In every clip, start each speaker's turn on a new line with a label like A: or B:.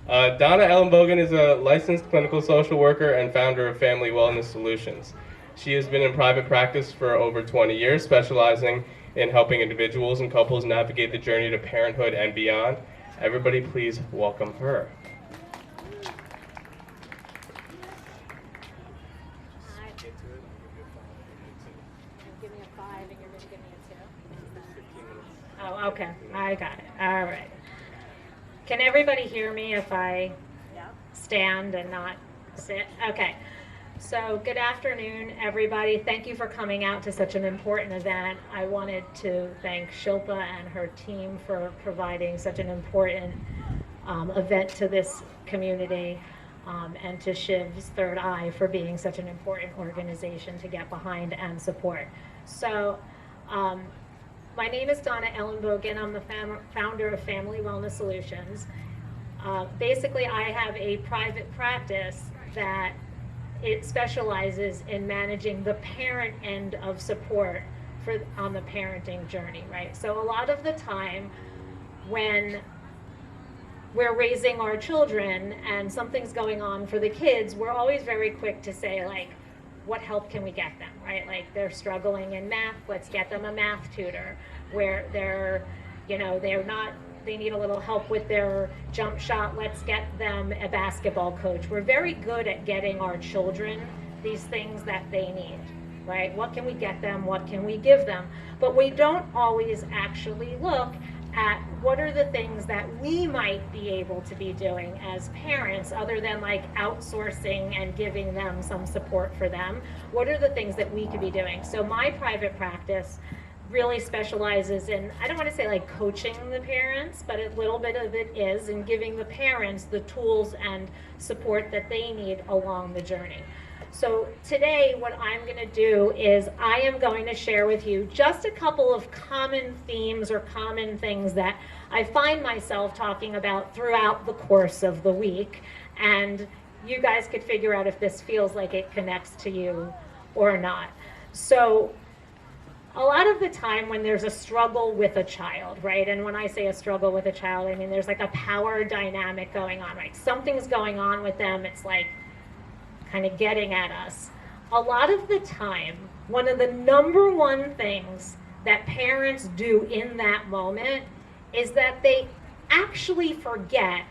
A: Donna Ellenbogen is a licensed clinical social worker and founder of Family Wellness Solutions. She has been in private practice for over 20 years, specializing in helping individuals and couples navigate the journey to parenthood and beyond. Everybody please welcome her.
B: Give me a 5 and you're going to give me a 2. Oh, okay. I got it. All right. Can everybody hear me if I stand and not sit? Okay. So good afternoon, everybody. Thank you for coming out to such an important event. I wanted to thank Shilpa and her team for providing such an important event to this community, and to Shiv's Third Eye for being such an important organization to get behind and support. So my name is Donna Ellenbogen. I'm the founder of Family Wellness Solutions. Basically, I have a private practice that it specializes in managing the parent end of support on the parenting journey, right? So a lot of the time when we're raising our children and something's going on for the kids, we're always very quick to say, like, what help can we get them, right? Like, they're struggling in math, let's get them a math tutor. Where they need a little help with their jump shot, let's get them a basketball coach. We're very good at getting our children these things that they need, right? What can we get them? What can we give them? But we don't always actually look at what are the things that we might be able to be doing as parents, other than like outsourcing and giving them some support for them. What are the things that we could be doing? So my private practice really specializes in, I don't want to say like coaching the parents, but a little bit of it is in giving the parents the tools and support that they need along the journey. So today what I'm going to do is I am going to share with you just a couple of common themes or common things that I find myself talking about throughout the course of the week, and you guys could figure out if this feels like it connects to you or not. So a lot of the time when there's a struggle with a child, right? And when I say a struggle with a child, I mean there's like a power dynamic going on, right? Something's going on with them. It's like kind of getting at us. A lot of the time, one of the number one things that parents do in that moment is that they actually forget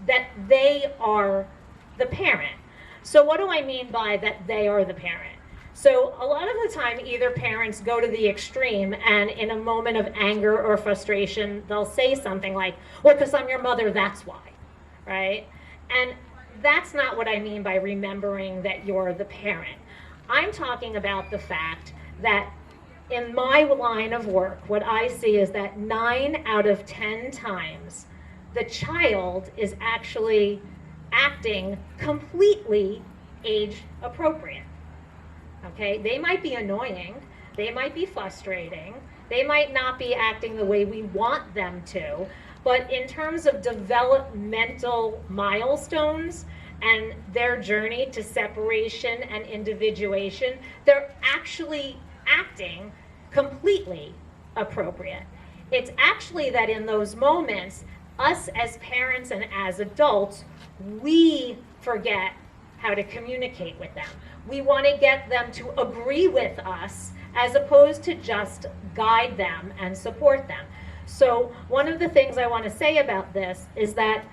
B: that they are the parent. So what do I mean by that they are the parent? So a lot of the time, either parents go to the extreme and in a moment of anger or frustration, they'll say something like, well, because I'm your mother, that's why, right? And that's not what I mean by remembering that you're the parent. I'm talking about the fact that in my line of work, what I see is that 9 out of 10 times, the child is actually acting completely age appropriate. Okay, they might be annoying, they might be frustrating, they might not be acting the way we want them to, but in terms of developmental milestones and their journey to separation and individuation, they're actually acting completely appropriate. It's actually that in those moments, us as parents and as adults, we forget how to communicate with them. We want to get them to agree with us as opposed to just guide them and support them. So one of the things I want to say about this is that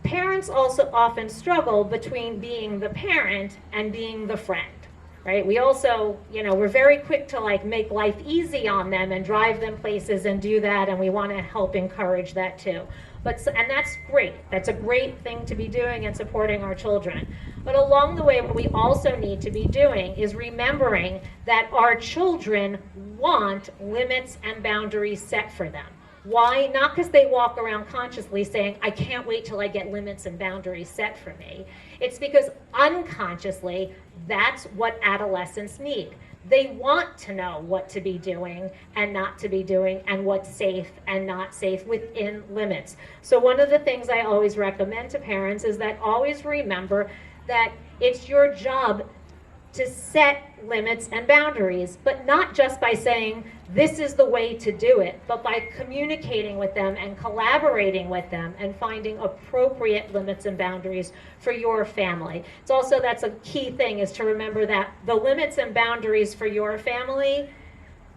B: parents also often struggle between being the parent and being the friend, right? We also, we're very quick to like make life easy on them and drive them places and do that, and we want to help encourage that too. And that's great. That's a great thing to be doing and supporting our children. But along the way, what we also need to be doing is remembering that our children want limits and boundaries set for them. Why? Not because they walk around consciously saying, I can't wait till I get limits and boundaries set for me. It's because unconsciously, that's what adolescents need. They want to know what to be doing and not to be doing, and what's safe and not safe within limits. So one of the things I always recommend to parents is that always remember that it's your job to set limits and boundaries, but not just by saying, this is the way to do it, but by communicating with them and collaborating with them and finding appropriate limits and boundaries for your family. It's also, that's a key thing, is to remember that the limits and boundaries for your family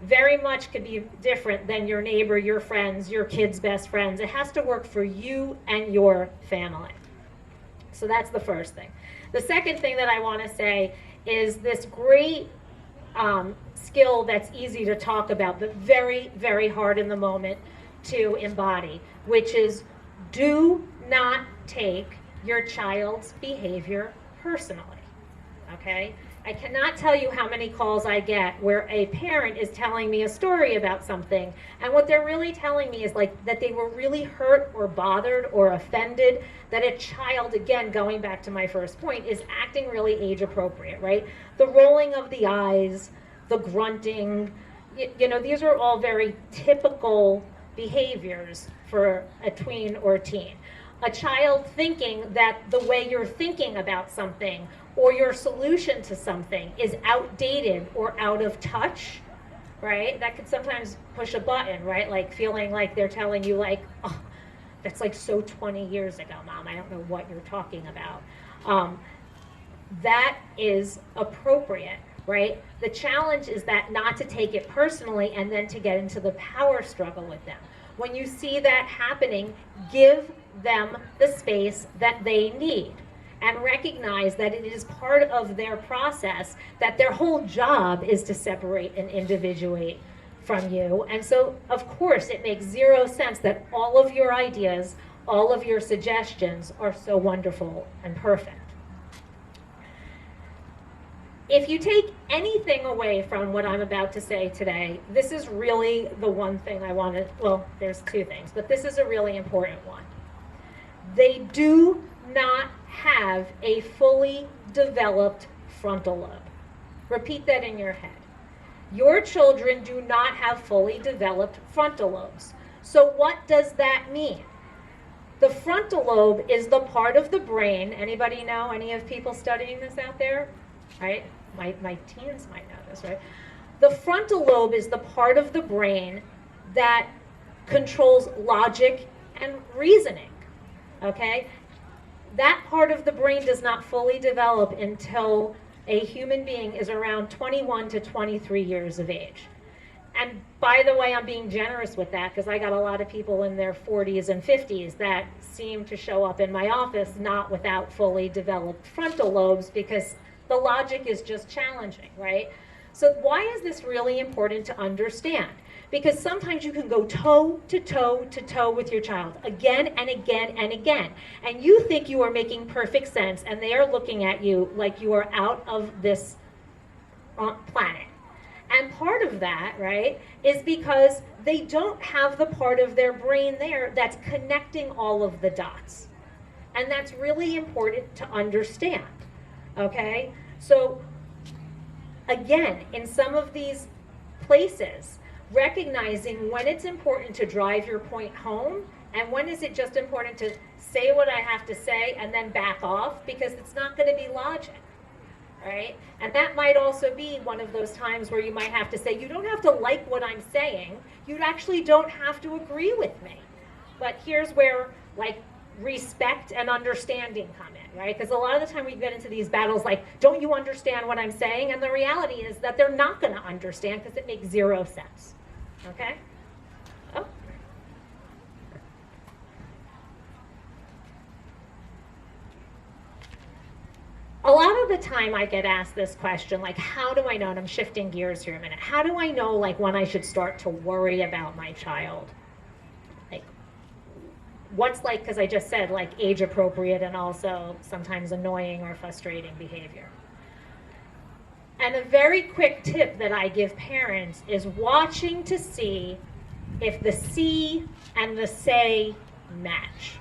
B: very much could be different than your neighbor, your friends, your kids' best friends. It has to work for you and your family. So that's the first thing. The second thing that I want to say is this great skill that's easy to talk about, but very, very hard in the moment to embody, which is do not take your child's behavior personally, okay? I cannot tell you how many calls I get where a parent is telling me a story about something, and what they're really telling me is like that they were really hurt or bothered or offended that a child, again, going back to my first point, is acting really age appropriate, right? The rolling of the eyes, the grunting, you know, these are all very typical behaviors for a tween or teen. A child thinking that the way you're thinking about something or your solution to something is outdated or out of touch, right? That could sometimes push a button, right? Like feeling like they're telling you like, oh, that's like so 20 years ago, Mom, I don't know what you're talking about. That is appropriate, right? The challenge is that not to take it personally and then to get into the power struggle with them. When you see that happening, give them the space that they need and recognize that it is part of their process, that their whole job is to separate and individuate from you. And so, of course, it makes zero sense that all of your ideas, all of your suggestions are so wonderful and perfect. If you take anything away from what I'm about to say today, this is really the one thing I want to, well, there's two things, but this is a really important one. They do not have a fully developed frontal lobe. Repeat that in your head. Your children do not have fully developed frontal lobes. So what does that mean? The frontal lobe is the part of the brain, anybody know, any of people studying this out there? Right? My teens might know this, right? The frontal lobe is the part of the brain that controls logic and reasoning, okay? That part of the brain does not fully develop until a human being is around 21 to 23 years of age. And by the way, I'm being generous with that because I got a lot of people in their 40s and 50s that seem to show up in my office not without fully developed frontal lobes because the logic is just challenging, right? So why is this really important to understand? Because sometimes you can go toe to toe to toe with your child again and again and again. And you think you are making perfect sense and they are looking at you like you are out of this planet. And part of that, right, is because they don't have the part of their brain there that's connecting all of the dots. And that's really important to understand. Okay, so again, in some of these places, recognizing when it's important to drive your point home and when is it just important to say what I have to say and then back off because it's not going to be logic, right? And that might also be one of those times where you might have to say, you don't have to like what I'm saying, you actually don't have to agree with me. But here's where, like, respect and understanding come in, right? Because a lot of the time we get into these battles like, don't you understand what I'm saying? And the reality is that they're not going to understand because it makes zero sense, okay? Oh. A lot of the time I get asked this question, like, how do I know, and I'm shifting gears here a minute, how do I know, like, when I should start to worry about my child? What's like, because I just said, like, age appropriate and also sometimes annoying or frustrating behavior. And a very quick tip that I give parents is watching to see if the see and the say match,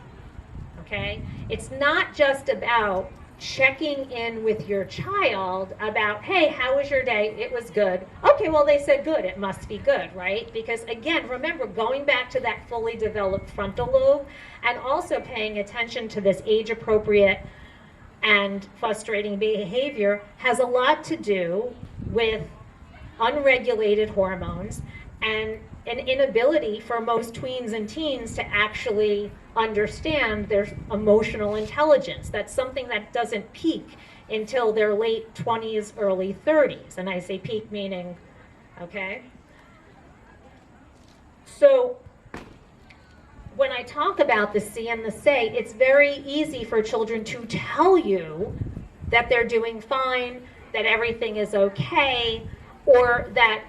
B: okay? It's not just about checking in with your child about, hey, how was your day? It was good. Okay, well, they said good. It must be good, right? Because again, remember, going back to that fully developed frontal lobe and also paying attention to this age-appropriate and frustrating behavior has a lot to do with unregulated hormones and an inability for most tweens and teens to actually understand their emotional intelligence. That's something that doesn't peak until their late 20s, early 30s. And I say peak meaning, okay? So when I talk about the see and the say, it's very easy for children to tell you that they're doing fine, that everything is okay, or that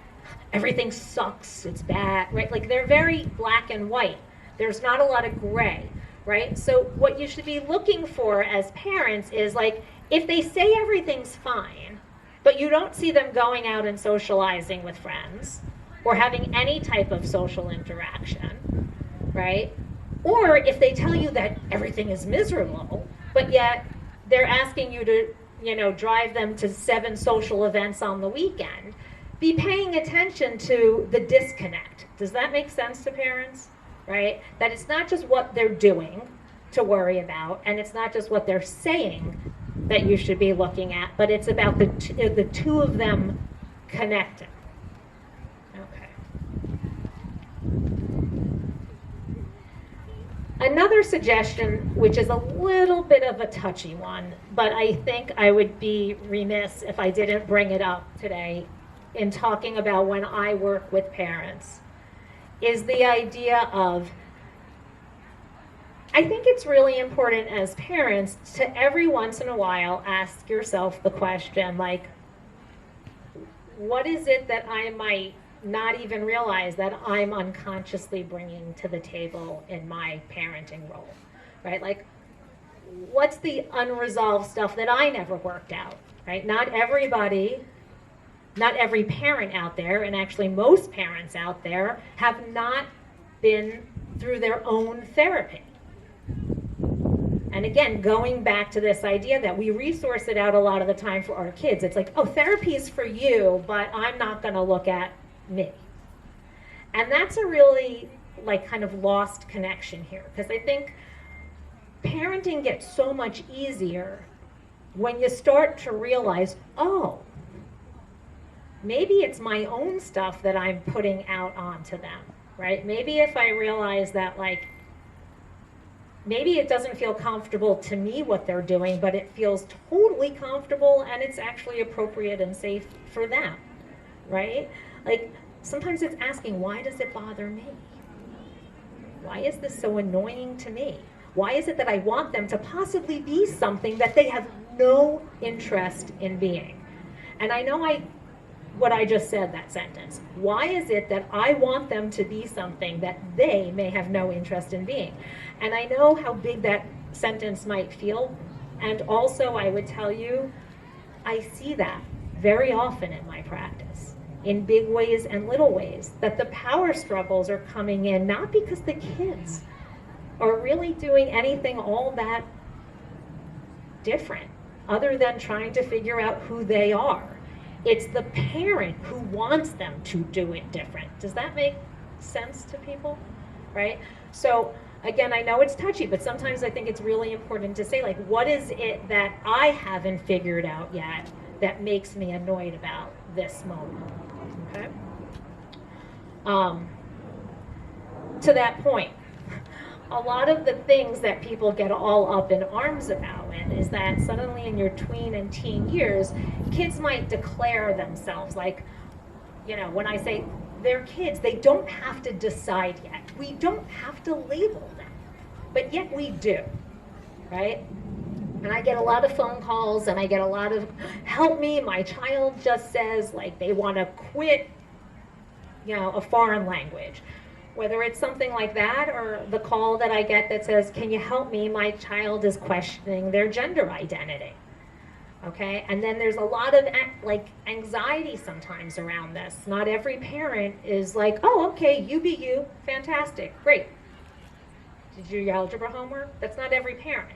B: everything sucks, it's bad, right? Like they're very black and white. There's not a lot of gray, right? So what you should be looking for as parents is like, if they say everything's fine, but you don't see them going out and socializing with friends or having any type of social interaction, right? Or if they tell you that everything is miserable, but yet they're asking you to, drive them to 7 social events on the weekend, be paying attention to the disconnect. Does that make sense to parents? Right? That it's not just what they're doing to worry about, and it's not just what they're saying that you should be looking at, but it's about the two of them connecting. Okay. Another suggestion, which is a little bit of a touchy one, but I think I would be remiss if I didn't bring it up today in talking about when I work with parents, is the idea of, I think it's really important as parents to every once in a while ask yourself the question, like, what is it that I might not even realize that I'm unconsciously bringing to the table in my parenting role, right? Like, what's the unresolved stuff that I never worked out, right? Not every parent out there, and actually most parents out there, have not been through their own therapy. And again, going back to this idea that we resource it out a lot of the time for our kids. It's like, oh, therapy is for you, but I'm not going to look at me. And that's a really kind of lost connection here, because I think parenting gets so much easier when you start to realize, oh, maybe it's my own stuff that I'm putting out onto them, right? Maybe if I realize that, maybe it doesn't feel comfortable to me what they're doing, but it feels totally comfortable and it's actually appropriate and safe for them, right? Sometimes it's asking, why does it bother me? Why is this so annoying to me? Why is it that I want them to possibly be something that they have no interest in being? And I know what I just said, that sentence. Why is it that I want them to be something that they may have no interest in being? And I know how big that sentence might feel. And also, I would tell you, I see that very often in my practice, in big ways and little ways, that the power struggles are coming in not because the kids are really doing anything all that different, other than trying to figure out who they are. It's the parent who wants them to do it different. Does that make sense to people? Right? So again, I know it's touchy, but sometimes I think it's really important to say, what is it that I haven't figured out yet that makes me annoyed about this moment? Okay? To that point, a lot of the things that people get all up in arms about is that suddenly in your tween and teen years, kids might declare themselves when I say they're kids, they don't have to decide yet. We don't have to label them, but yet we do, right? And I get a lot of phone calls and I get a lot of, help me, my child just says they want to quit, a foreign language. Whether it's something like that or the call that I get that says, can you help me? My child is questioning their gender identity. Okay? And then there's a lot of anxiety sometimes around this. Not every parent is oh, okay, you be you, fantastic, great. Did you do your algebra homework? That's not every parent.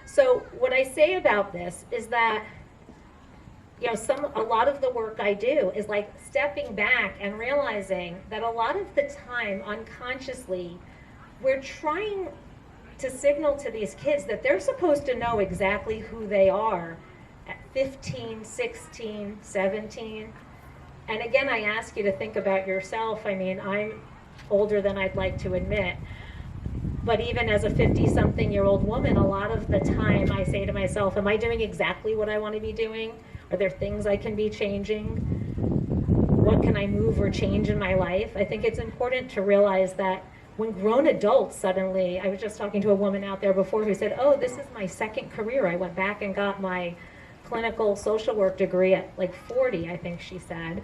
B: So what I say about this is that a lot of the work I do is stepping back and realizing that a lot of the time, unconsciously, we're trying to signal to these kids that they're supposed to know exactly who they are at 15, 16, 17. And again, I ask you to think about yourself. I mean, I'm older than I'd like to admit. But even as a 50-something-year-old woman, a lot of the time I say to myself, am I doing exactly what I want to be doing? Are there things I can be changing? What can I move or change in my life? I think it's important to realize that when grown adults suddenly, I was just talking to a woman out there before who said, oh, this is my second career. I went back and got my clinical social work degree at like 40, I think she said.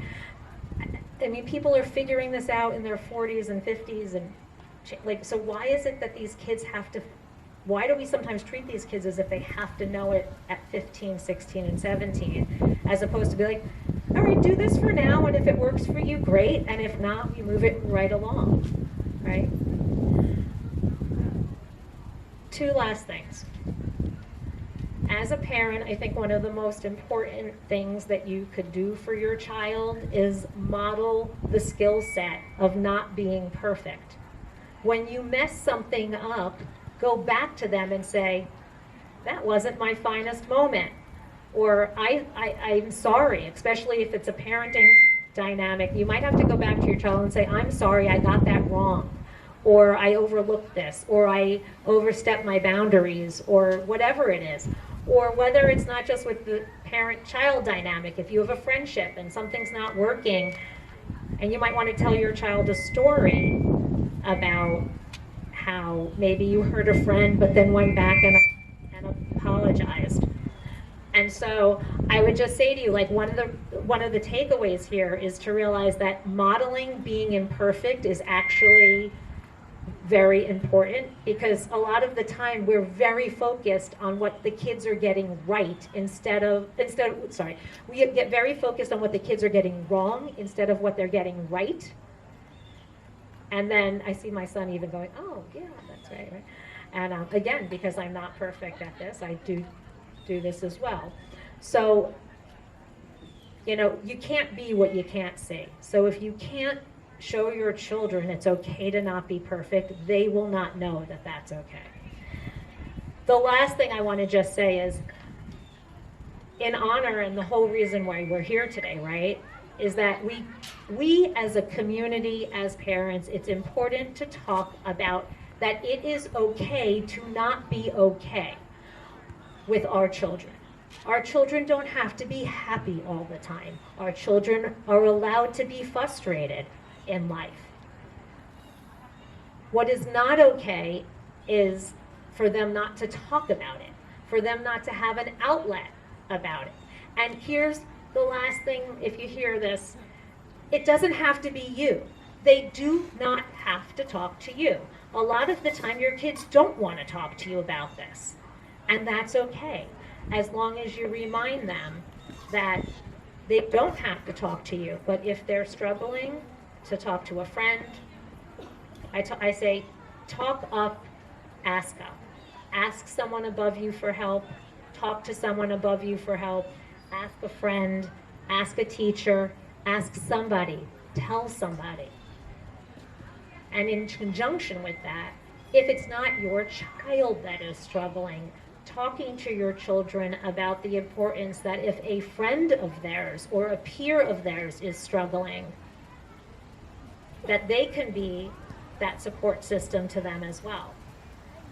B: I mean, people are figuring this out in their 40s and 50s, and like, so why is it that these kids have to, why do we sometimes treat these kids as if they have to know it at 15, 16, and 17, as opposed to be like, all right, do this for now, and if it works for you, great, and if not, we move it right along, right? Two last things. As a parent, I think one of the most important things that you could do for your child is model the skill set of not being perfect. When you mess something up, go back to them and say, that wasn't my finest moment. Or I'm sorry, especially if it's a parenting dynamic. You might have to go back to your child and say, I'm sorry, I got that wrong. Or I overlooked this. Or I overstepped my boundaries. Or whatever it is. Or whether it's not just with the parent-child dynamic. If you have a friendship and something's not working, and you might want to tell your child a story about how maybe you hurt a friend but then went back and apologized. And so I would just say to you, like, one of the takeaways here is to realize that modeling being imperfect is actually very important, because a lot of the time we're very focused on what the kids are getting right we get very focused on what the kids are getting wrong instead of what they're getting right. And then I see my son even going, oh, yeah, that's right. And again, because I'm not perfect at this, I do this as well. So, you know, you can't be what you can't see. So if you can't show your children it's okay to not be perfect, they will not know that that's okay. The last thing I want to just say is, in honor, and the whole reason why we're here today, right, is that we as a community, as parents, it's important to talk about that it is okay to not be okay with our children. Our children don't have to be happy all the time. Our children are allowed to be frustrated in life. What is not okay is for them not to talk about it, for them not to have an outlet about it. And here's the last thing, if you hear this, it doesn't have to be you. They do not have to talk to you. A lot of the time your kids don't want to talk to you about this. And that's okay, as long as you remind them that they don't have to talk to you. But if they're struggling, to talk to a friend, I say, talk up, ask up. Ask someone above you for help. Talk to someone above you for help. Ask a friend. Ask a teacher. Ask somebody. Tell somebody. And in conjunction with that, if it's not your child that is struggling, talking to your children about the importance that if a friend of theirs or a peer of theirs is struggling, that they can be that support system to them as well.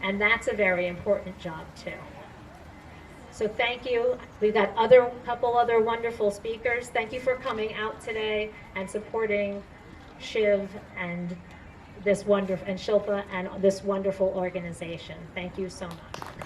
B: And that's a very important job too. So thank you. We've got a couple other wonderful speakers. Thank you for coming out today and supporting Shiv and Shilpa and this wonderful organization. Thank you so much.